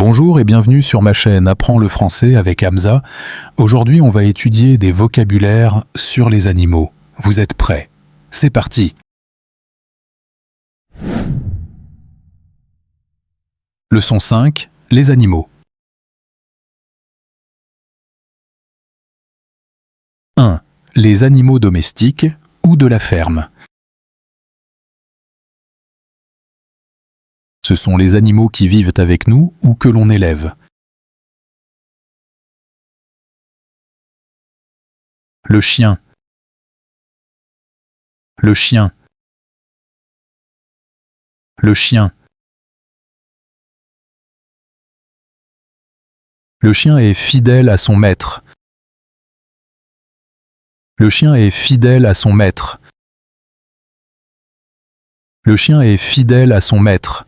Bonjour et bienvenue sur ma chaîne Apprends le français avec Hamza. Aujourd'hui, on va étudier des vocabulaires sur les animaux. Vous êtes prêts? C'est parti! Leçon 5. Les animaux. 1. Les animaux domestiques ou de la ferme. Ce sont les animaux qui vivent avec nous ou que l'on élève. Le chien. Le chien. Le chien. Le chien est fidèle à son maître. Le chien est fidèle à son maître. Le chien est fidèle à son maître.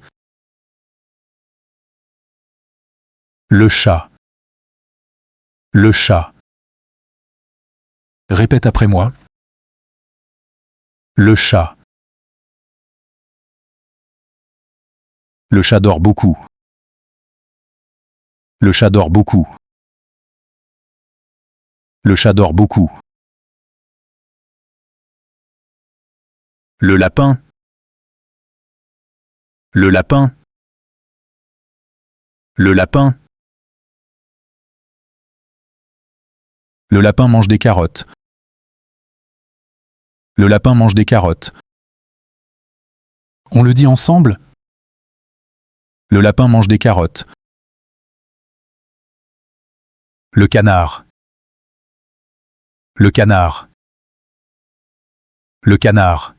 Le chat. Le chat. Répète après moi. Le chat. Le chat dort beaucoup. Le chat dort beaucoup. Le chat dort beaucoup. Le lapin. Le lapin. Le lapin. Le lapin mange des carottes. Le lapin mange des carottes. On le dit ensemble? Le lapin mange des carottes. Le canard. Le canard. Le canard.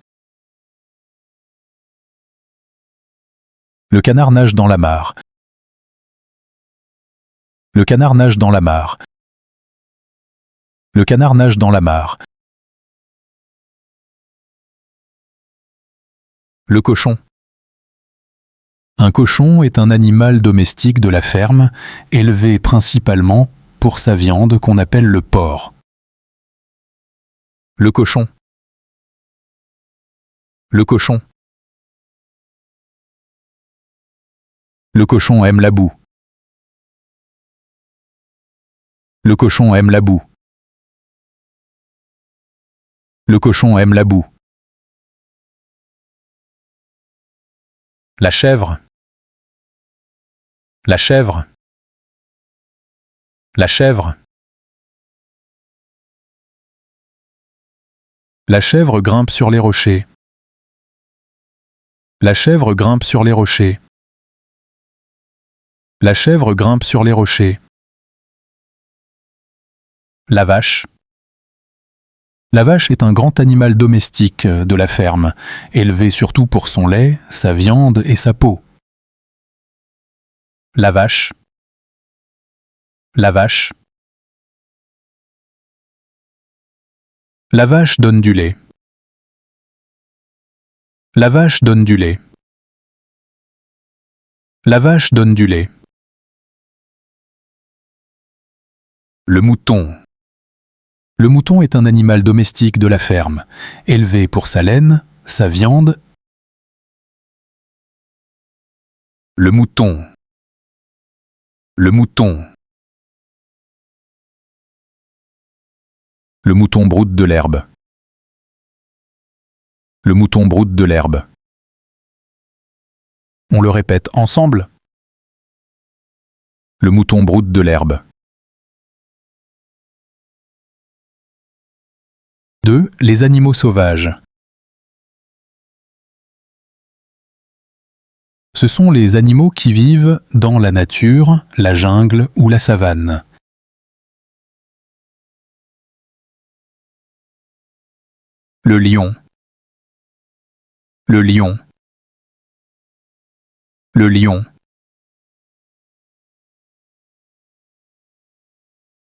Le canard nage dans la mare. Le canard nage dans la mare. Le canard nage dans la mare. Le cochon. Un cochon est un animal domestique de la ferme, élevé principalement pour sa viande qu'on appelle le porc. Le cochon. Le cochon. Le cochon aime la boue. Le cochon aime la boue. Le cochon aime la boue. La chèvre. La chèvre. La chèvre. La chèvre grimpe sur les rochers. La chèvre grimpe sur les rochers. La chèvre grimpe sur les rochers. La vache. La vache est un grand animal domestique de la ferme, élevé surtout pour son lait, sa viande et sa peau. La vache. La vache. La vache donne du lait. La vache donne du lait. La vache donne du lait. Le mouton. Le mouton est un animal domestique de la ferme, élevé pour sa laine, sa viande. Le mouton. Le mouton. Le mouton broute de l'herbe. Le mouton broute de l'herbe. On le répète ensemble. Le mouton broute de l'herbe. 2. Les animaux sauvages. Ce sont les animaux qui vivent dans la nature, la jungle ou la savane. Le lion. Le lion. Le lion.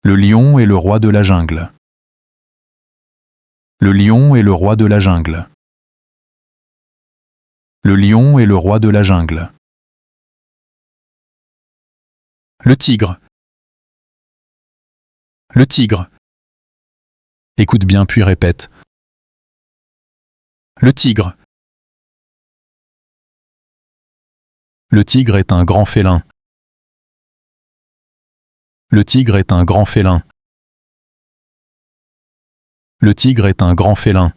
Le lion est le roi de la jungle. Le lion est le roi de la jungle. Le lion est le roi de la jungle. Le tigre. Le tigre. Écoute bien puis répète. Le tigre. Le tigre est un grand félin. Le tigre est un grand félin. Le tigre est un grand félin.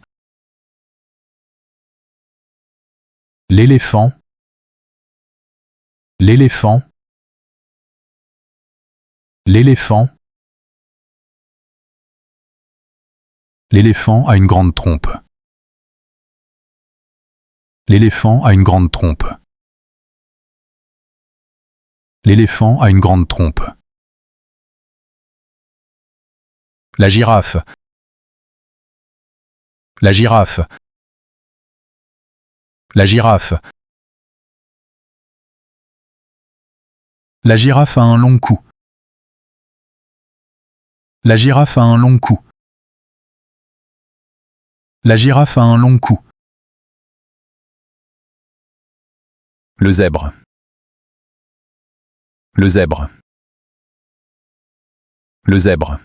L'éléphant. L'éléphant. L'éléphant. L'éléphant a une grande trompe. L'éléphant a une grande trompe. L'éléphant a une grande trompe. La girafe. La girafe. La girafe. La girafe a un long cou. La girafe a un long cou. La girafe a un long cou. Le zèbre. Le zèbre. Le zèbre.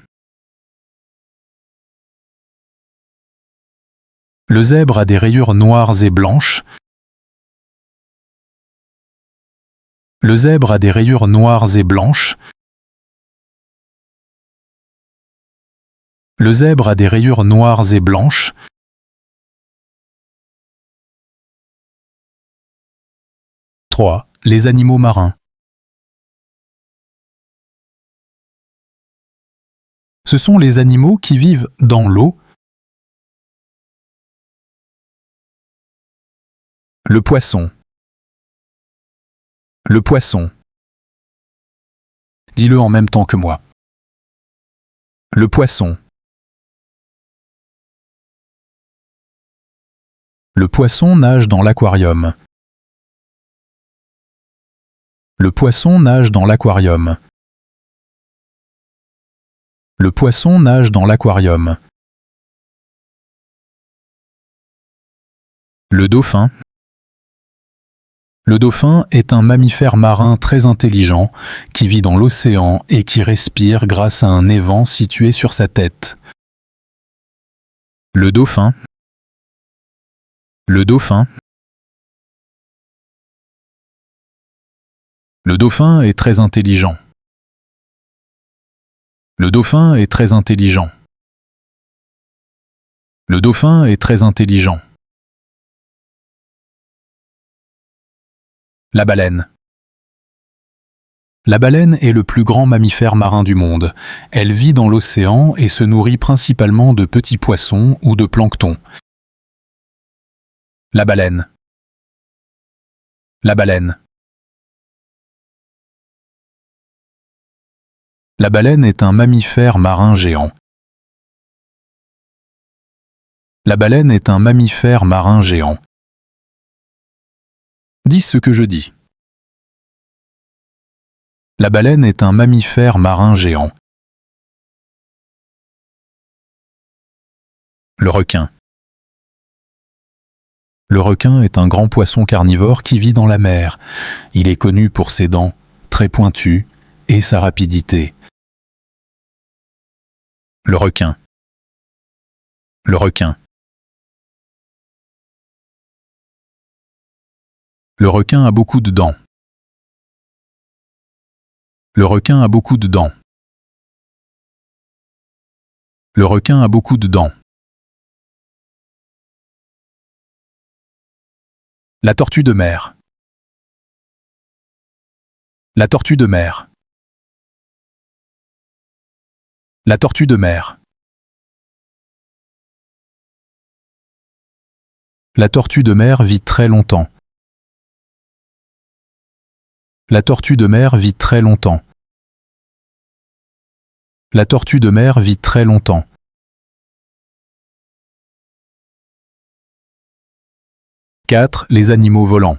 Le zèbre a des rayures noires et blanches. Le zèbre a des rayures noires et blanches. Le zèbre a des rayures noires et blanches. Les animaux marins. Ce sont les animaux qui vivent dans l'eau. Le poisson. Le poisson. Dis-le en même temps que moi. Le poisson. Le poisson nage dans l'aquarium. Le poisson nage dans l'aquarium. Le poisson nage dans l'aquarium. Le dauphin. Le dauphin est un mammifère marin très intelligent qui vit dans l'océan et qui respire grâce à un évent situé sur sa tête. Le dauphin. Le dauphin. Le dauphin est très intelligent. Le dauphin est très intelligent. Le dauphin est très intelligent. La baleine. La baleine est le plus grand mammifère marin du monde. Elle vit dans l'océan et se nourrit principalement de petits poissons ou de plancton. La baleine. La baleine. La baleine est un mammifère marin géant. La baleine est un mammifère marin géant. Dis ce que je dis. La baleine est un mammifère marin géant. Le requin. Le requin est un grand poisson carnivore qui vit dans la mer. Il est connu pour ses dents très pointues et sa rapidité. Le requin. Le requin. Le requin a beaucoup de dents. Le requin a beaucoup de dents. Le requin a beaucoup de dents. La tortue de mer. La tortue de mer. La tortue de mer. La tortue de mer vit très longtemps. La tortue de mer vit très longtemps. La tortue de mer vit très longtemps. Les animaux volants.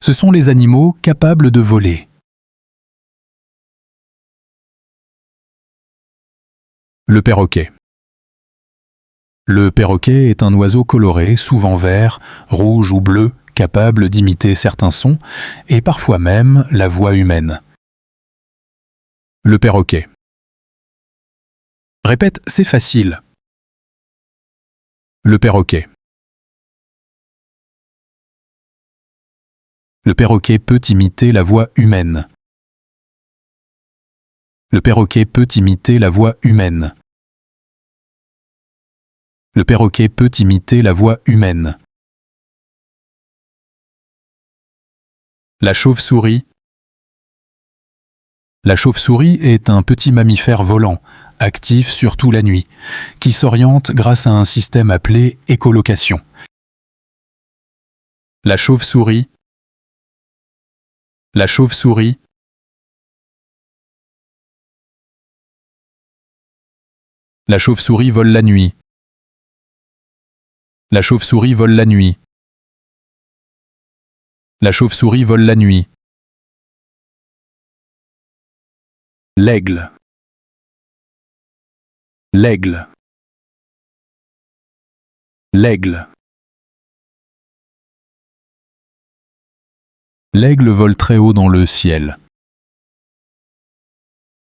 Ce sont les animaux capables de voler. Le perroquet. Le perroquet est un oiseau coloré, souvent vert, rouge ou bleu, capable d'imiter certains sons et parfois même la voix humaine. Le perroquet. Répète, c'est facile. Le perroquet. Le perroquet peut imiter la voix humaine. Le perroquet peut imiter la voix humaine. Le perroquet peut imiter la voix humaine. La chauve-souris. La chauve-souris est un petit mammifère volant, actif surtout la nuit, qui s'oriente grâce à un système appelé écholocation. La chauve-souris. La chauve-souris. La chauve-souris vole la nuit. La chauve-souris vole la nuit. La chauve-souris vole la nuit. L'aigle. L'aigle. L'aigle. L'aigle vole très haut dans le ciel.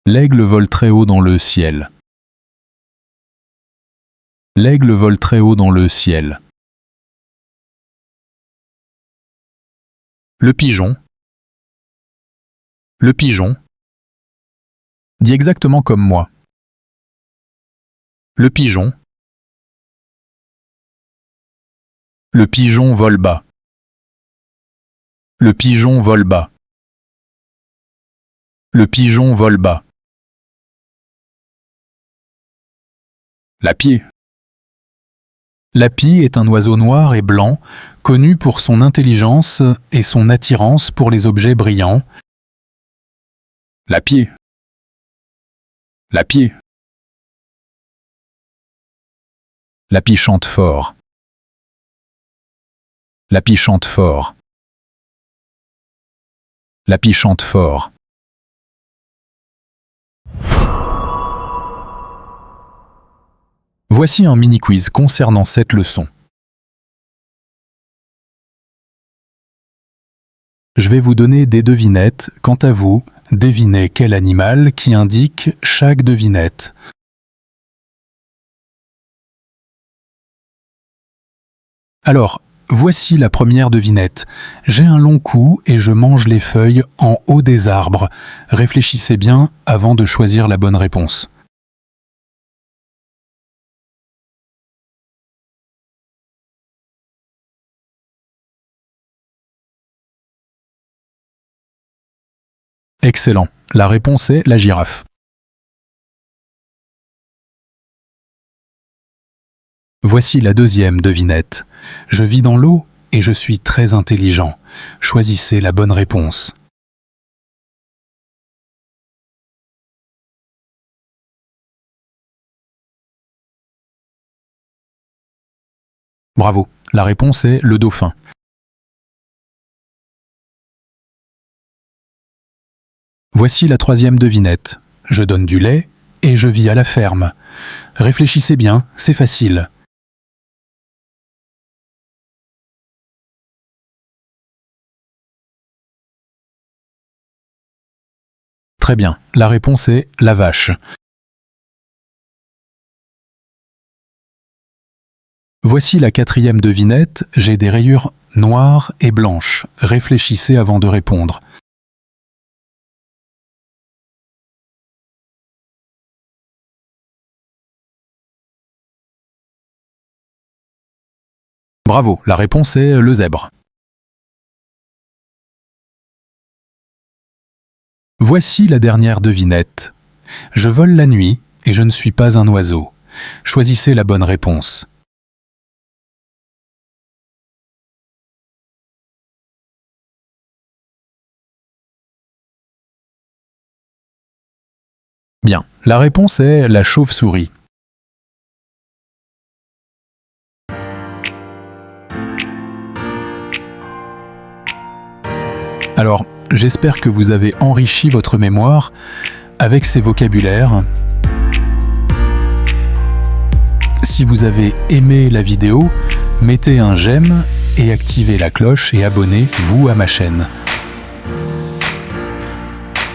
L'aigle vole très haut dans le ciel. L'aigle vole très haut dans le ciel. Le pigeon. Le pigeon. Dis exactement comme moi. Le pigeon. Le pigeon vole bas. Le pigeon vole bas. Le pigeon vole bas. L'apier. L'apier est un oiseau noir et blanc, connu pour son intelligence et son attirance pour les objets brillants. L'apier. L'apier. L'api chante fort. L'api chante fort. L'api chante fort. Voici un mini-quiz concernant cette leçon. Je vais vous donner des devinettes. Quant à vous, devinez quel animal qui indique chaque devinette. Alors, voici la première devinette. J'ai un long cou et je mange les feuilles en haut des arbres. Réfléchissez bien avant de choisir la bonne réponse. Excellent. La réponse est la girafe. Voici la deuxième devinette. Je vis dans l'eau et je suis très intelligent. Choisissez la bonne réponse. Bravo. La réponse est le dauphin. Voici la troisième devinette. Je donne du lait et je vis à la ferme. Réfléchissez bien, c'est facile. Très bien, la réponse est la vache. Voici la quatrième devinette. J'ai des rayures noires et blanches. Réfléchissez avant de répondre. Bravo, la réponse est le zèbre. Voici la dernière devinette. Je vole la nuit et je ne suis pas un oiseau. Choisissez la bonne réponse. Bien, la réponse est la chauve-souris. Alors, j'espère que vous avez enrichi votre mémoire avec ces vocabulaires. Si vous avez aimé la vidéo, mettez un j'aime et activez la cloche et abonnez-vous à ma chaîne.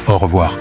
Au revoir.